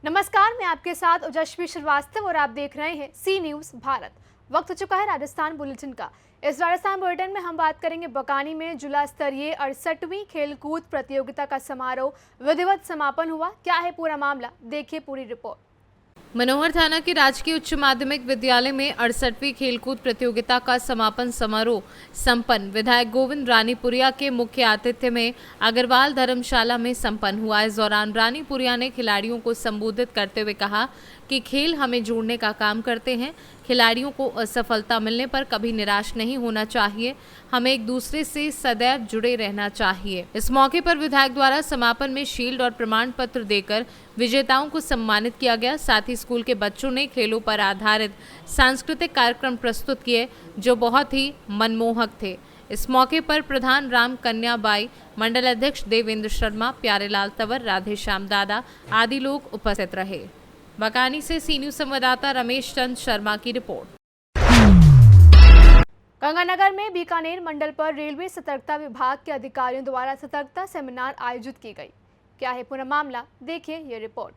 नमस्कार, मैं आपके साथ ओजस्वी श्रीवास्तव और आप देख रहे हैं सी न्यूज़ भारत। वक्त हो चुका है राजस्थान बुलेटिन का। इस राजस्थान बुलेटिन में हम बात करेंगे बकानी में जिला स्तरीय 68वीं खेलकूद प्रतियोगिता का समारोह विधिवत समापन हुआ। क्या है पूरा मामला, देखिए पूरी रिपोर्ट। मनोहर थाना के राजकीय उच्च माध्यमिक विद्यालय में 68वीं खेलकूद प्रतियोगिता का समापन समारोह संपन्न विधायक गोविंद रानीपुरिया के मुख्य आतिथ्य में अग्रवाल धर्मशाला में संपन्न हुआ। इस दौरान रानीपुरिया ने खिलाड़ियों को संबोधित करते हुए कहा कि खेल हमें जोड़ने का काम करते हैं। खिलाड़ियों को असफलता मिलने पर कभी निराश नहीं होना चाहिए। हमें एक दूसरे से सदैव जुड़े रहना चाहिए। इस मौके पर विधायक द्वारा समापन में शील्ड और प्रमाण पत्र देकर विजेताओं को सम्मानित किया गया। साथ ही स्कूल के बच्चों ने खेलों पर आधारित सांस्कृतिक कार्यक्रम प्रस्तुत किए जो बहुत ही मनमोहक थे। इस मौके पर प्रधान राम कन्या बाई, मंडल अध्यक्ष देवेंद्र शर्मा, प्यारेलाल तंवर, राधेश्याम दादा आदि लोग उपस्थित रहे। बकानी से सी न्यूज़ संवाददाता रमेश चंद शर्मा की रिपोर्ट। गंगानगर में बीकानेर मंडल पर रेलवे सतर्कता विभाग के अधिकारियों द्वारा सतर्कता सेमिनार आयोजित की गई। क्या है पूरा मामला, देखिए ये रिपोर्ट।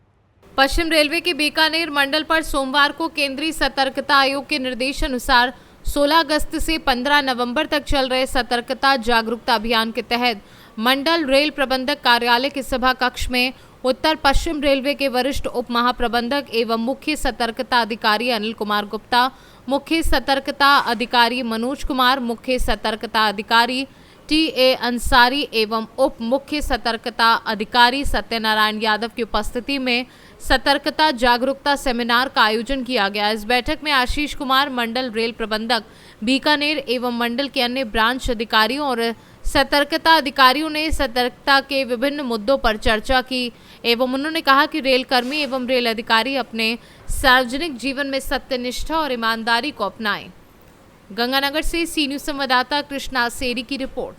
पश्चिम रेलवे के बीकानेर मंडल पर सोमवार को केंद्रीय सतर्कता आयोग के निर्देशानुसार 16 अगस्त से 15 नवंबर तक चल रहे सतर्कता जागरूकता अभियान के तहत मंडल रेल प्रबंधक कार्यालय के सभा कक्ष में उत्तर पश्चिम रेलवे के वरिष्ठ उप महाप्रबंधक एवं मुख्य सतर्कता अधिकारी अनिल कुमार गुप्ता, मुख्य सतर्कता अधिकारी मनोज कुमार, मुख्य सतर्कता अधिकारी TA अंसारी एवं उप मुख्य सतर्कता अधिकारी सत्यनारायण यादव की उपस्थिति में सतर्कता जागरूकता सेमिनार का आयोजन किया गया। इस बैठक में आशीष कुमार, मंडल रेल प्रबंधक बीकानेर एवं मंडल के अन्य ब्रांच अधिकारियों और सतर्कता अधिकारियों ने सतर्कता के विभिन्न मुद्दों पर चर्चा की एवं उन्होंने कहा कि रेल कर्मी एवं रेल अधिकारी अपने सार्वजनिक जीवन में सत्यनिष्ठा और ईमानदारी को अपनाएं। गंगानगर से सी न्यूज़ संवाददाता कृष्णा सेरी की रिपोर्ट।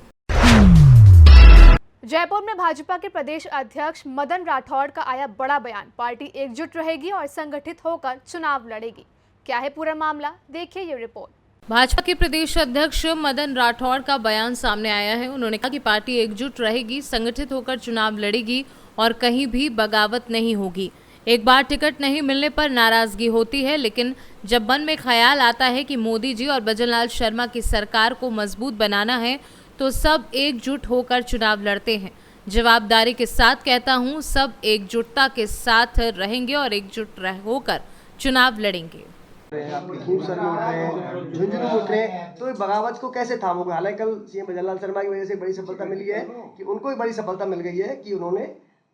जयपुर में भाजपा के प्रदेश अध्यक्ष मदन राठौड़ का आया बड़ा बयान। पार्टी एकजुट रहेगी और संगठित होकर चुनाव लड़ेगी। क्या है पूरा मामला, देखिए ये रिपोर्ट। भाजपा के प्रदेश अध्यक्ष मदन राठौड़ का बयान सामने आया है। उन्होंने कहा कि पार्टी एकजुट रहेगी, संगठित होकर चुनाव लड़ेगी और कहीं भी बगावत नहीं होगी। एक बार टिकट नहीं मिलने पर नाराजगी होती है, लेकिन जब मन में ख्याल आता है कि मोदी जी और भजनलाल शर्मा की सरकार को मजबूत बनाना है तो सब एकजुट होकर चुनाव लड़ते हैं। जवाबदारी के साथ कहता हूं, सब एकजुटता के साथ रहेंगे और एकजुट होकर चुनाव लड़ेंगे। आपके खूब सर में उठ रहे हैं, झुंझुनू उठ रहे हैं, तो बगावत को कैसे थामोगे? हालांकि कल सीएम भजनलाल शर्मा की वजह से बड़ी सफलता मिली है कि उनको भी बड़ी सफलता मिल गई है कि उन्होंने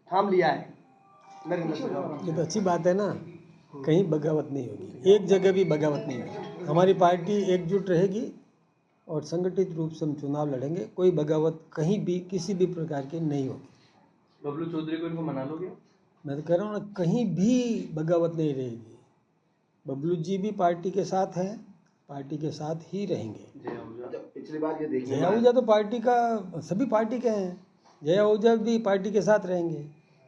थाम लिया है। ये तो अच्छी बात है ना, कहीं बगावत नहीं होगी, एक जगह भी बगावत नहीं होगी। हमारी पार्टी एकजुट रहेगी और संगठित रूप से हम चुनाव लड़ेंगे। कोई बगावत कहीं भी किसी भी प्रकार की नहीं होगी। बबलू चौधरी को इनको मना लोगे? मैं तो कह रहा हूँ ना, कहीं भी बगावत नहीं रहेगी। बबलू जी भी पार्टी के साथ हैं, पार्टी के साथ ही रहेंगे। पिछली बार ये देखिए, जया आहूजा तो पार्टी का, सभी पार्टी के हैं, जया आहूजा भी पार्टी के साथ रहेंगे।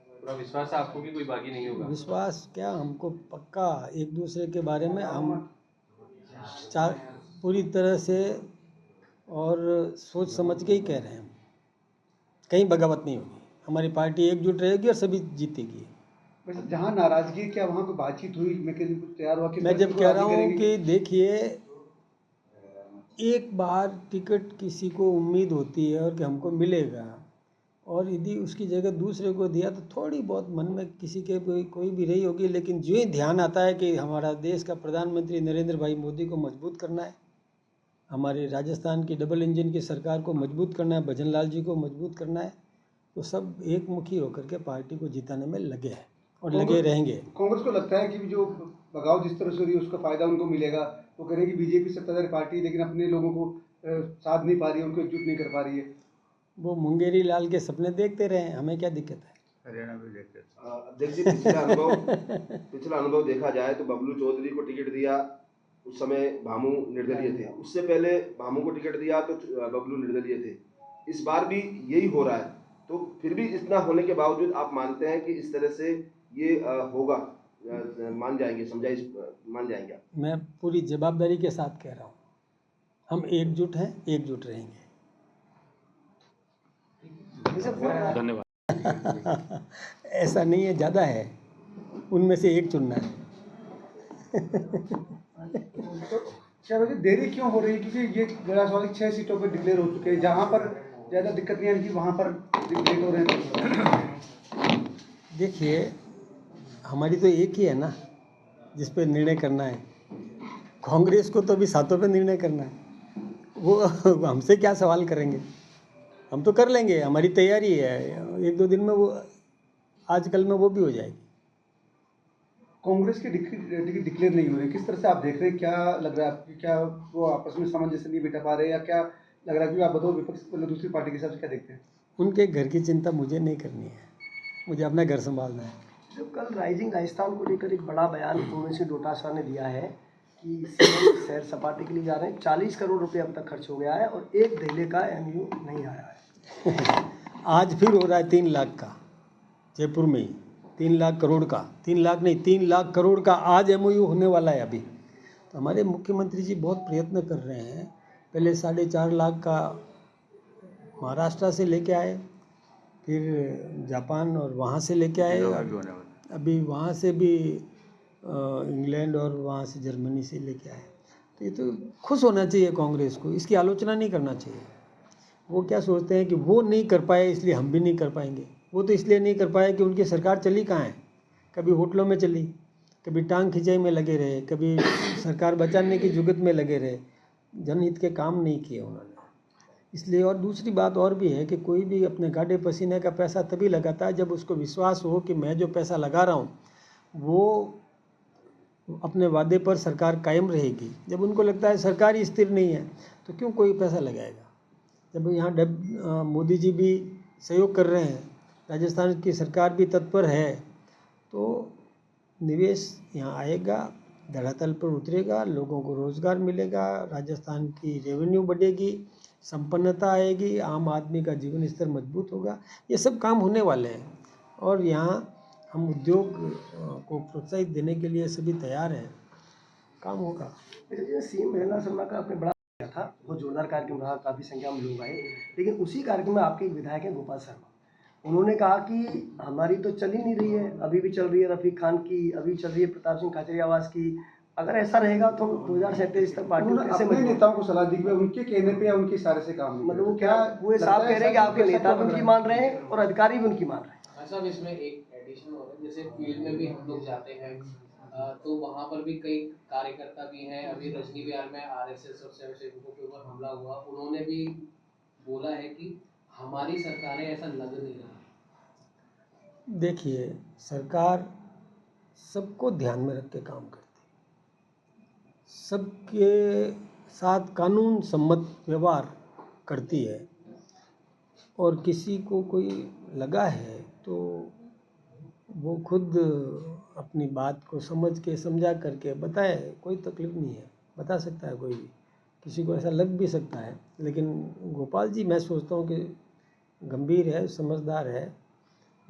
पूरा विश्वास है आपको कि कोई बाकी नहीं होगा? विश्वास क्या, हमको पक्का एक दूसरे के बारे में हम पूरी तरह से और सोच समझ के ही कह रहे हैं। कहीं बगावत नहीं होगी, हमारी पार्टी एकजुट रहेगी और सभी जीतेगी। जहाँ नाराजगी, क्या वहाँ कोई बातचीत हुई? तैयार हुआ कि मैं जब कह रहा हूँ कि देखिए, एक बार टिकट किसी को उम्मीद होती है और कि हमको मिलेगा, और यदि उसकी जगह दूसरे को दिया तो थोड़ी बहुत मन में किसी के कोई भी रही होगी। लेकिन जो ही ध्यान आता है कि हमारा देश का प्रधानमंत्री नरेंद्र भाई मोदी को मजबूत करना है, हमारे राजस्थान की डबल इंजन की सरकार को मजबूत करना है, भजनलाल जी को मजबूत करना है, तो सब एक मुखी होकर के पार्टी को जिताने में लगे हैं और लगे रहेंगे। कांग्रेस को लगता है कि जो बगाव जिस तरह से हो रही है उसका फायदा उनको मिलेगा। वो कह रहे हैं कि बीजेपी सत्ताधारी पार्टी लेकिन अपने लोगों को साथ नहीं पा रही है, उनको एकजुट नहीं कर पा रही है। वो मुंगेरी लाल के सपने देखते रहे, हमें क्या दिक्कत है? हरियाणा में देखते अध्यक्ष जी, पिछला अनुभव देखा जाए तो बबलू चौधरी को टिकट दिया, उस समय भामू निर्दलीय थे। उससे पहले भामू को टिकट दिया तो बबलू निर्दलीय थे। इस बार भी यही हो रहा है, तो फिर भी इतना होने के बावजूद आप मानते हैं कि इस तरह से ये होगा, मान जाएंगे, समझाइश मान जाएंगे? मैं पूरी जवाबदारी के साथ कह रहा हूँ, हम एकजुट हैं, एकजुट रहेंगे। ऐसा नहीं है, ज़्यादा है, उनमें से एक चुनना है। क्या वजह देरी क्यों हो रही है? क्योंकि ये गढ़ासवाली 6 सीटों पर डिक्लेयर हो चुके हैं, जहाँ पर ज़्यादा दिक्कत नहीं है कि वहाँ पर डिक्लेयर हो रहे हैं। देखिए, हमारी तो एक ही है ना जिस पे निर्णय करना है। कांग्रेस को तो अभी सातों पे निर्णय करना है, वो हमसे क्या सवाल करेंगे? हम तो कर लेंगे, हमारी तैयारी है, 1-2 दिन में वो, आजकल में वो भी हो जाएगी। कांग्रेस की टिकट डिक्लेयर नहीं हो रही, किस तरह से आप देख रहे हैं? क्या लग रहा है आपको? क्या वो आपस में सामंजस्य नहीं बिठा पा रहे, या क्या लग रहा है कि आप बताओ विपक्ष मतलब दूसरी पार्टी के हिसाब से क्या देखते हैं? उनके घर की चिंता मुझे नहीं करनी है, मुझे अपना घर संभालना है। जो कल राइजिंग राजस्थान को लेकर एक बड़ा बयान उर्वशी सिंह डोटासरा ने दिया है कि सीएम सैर सपाटे के लिए जा रहे हैं, 40 करोड़ रुपए अब तक खर्च हो गया है और एक धेले का एमयू नहीं आया है। आज फिर हो रहा है 3 लाख का, जयपुर में ही 3 लाख करोड़ का, 3 लाख नहीं 3 लाख करोड़ का आज एमओयू होने वाला है अभी। तो हमारे मुख्यमंत्री जी बहुत प्रयत्न कर रहे हैं। पहले 4.5 लाख का महाराष्ट्र से लेके आए, फिर जापान और वहाँ से लेके आए, अभी वहाँ से भी इंग्लैंड और वहाँ से जर्मनी से लेके आए। तो ये तो खुश होना चाहिए कांग्रेस को, इसकी आलोचना नहीं करना चाहिए। वो क्या सोचते हैं कि वो नहीं कर पाए इसलिए हम भी नहीं कर पाएंगे। वो तो इसलिए नहीं कर पाए कि उनकी सरकार चली कहाँ है, कभी होटलों में चली, कभी टांग खिंचाई में लगे रहे, कभी सरकार बचाने की जुगत में लगे रहे, जनहित के काम नहीं किए उन्होंने। इसलिए, और दूसरी बात और भी है कि कोई भी अपने गाढ़े पसीने का पैसा तभी लगाता है जब उसको विश्वास हो कि मैं जो पैसा लगा रहा हूँ वो अपने वादे पर सरकार कायम रहेगी। जब उनको लगता है सरकार ही स्थिर नहीं है तो क्यों कोई पैसा लगाएगा। जब यहाँ मोदी जी भी सहयोग कर रहे हैं, राजस्थान की सरकार भी तत्पर है, तो निवेश यहाँ आएगा, धरातल पर उतरेगा, लोगों को रोज़गार मिलेगा, राजस्थान की रेवेन्यू बढ़ेगी, संपन्नता आएगी, आम आदमी का जीवन स्तर मजबूत होगा। ये सब काम होने वाले हैं और यहाँ हम उद्योग को प्रोत्साहित देने के लिए सभी तैयार हैं, काम होगा। सीएम मृणाल शर्मा का आपने बड़ा किया था, वो जोरदार कार्यक्रम रहा, काफ़ी संख्या में लोग आए, लेकिन उसी कार्यक्रम में आपके एक विधायक हैं गोपाल शर्मा, उन्होंने कहा कि हमारी तो चल ही नहीं रही है, अभी भी चल रही है रफीक खान की, अभी चल रही है प्रताप सिंह खाचरियावास की। अगर ऐसा रहेगा तो 2037 तक पार्टी कैसे अपने नेताओं को सलाह दी कि उनके कहने पे या उनके इशारे से काम नहीं, मतलब वो क्या वो साफ कह रहे हैं कि आपके नेता भी उनकी मान रहे हैं और अधिकारी भी उनकी मान रहे हैं। साहब, इसमें एक एडिशन हो रहा है, जैसे फील्ड में भी हम लोग जाते हैं तो वहाँ पर भी कई कार्यकर्ता भी हैं। अभी रजनी विहार में आरएसएस और स्वयंसेवकों के ऊपर हमला हुआ, उन्होंने भी बोला है कि हमारी सरकारें ऐसा लग नहीं रहा। देखिए, सरकार सबको ध्यान में रख के काम करती है, सबके साथ कानून सम्मत व्यवहार करती है, और किसी को कोई लगा है तो वो खुद अपनी बात को समझ के समझा करके बताए, कोई तकलीफ नहीं है, बता सकता है कोई भी, किसी को ऐसा लग भी सकता है। लेकिन गोपाल जी मैं सोचता हूँ कि गंभीर है, समझदार है,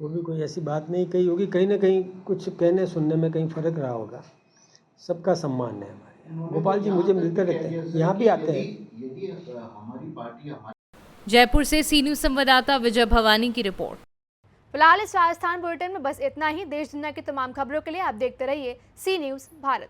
वो भी कोई ऐसी बात नहीं कही होगी, कहीं ना कहीं कुछ कहने सुनने में कहीं फ़र्क रहा होगा। सबका सम्मान है हमारे। गोपाल जी मुझे मिलते रहते हैं, यहाँ भी आते हैं। जयपुर से सी न्यूज़ संवाददाता विजय भवानी की रिपोर्ट। फिलहाल इस राजस्थान बुलेटिन में बस इतना ही। देश दुनिया की तमाम खबरों के लिए आप देखते रहिए सी न्यूज़ भारत।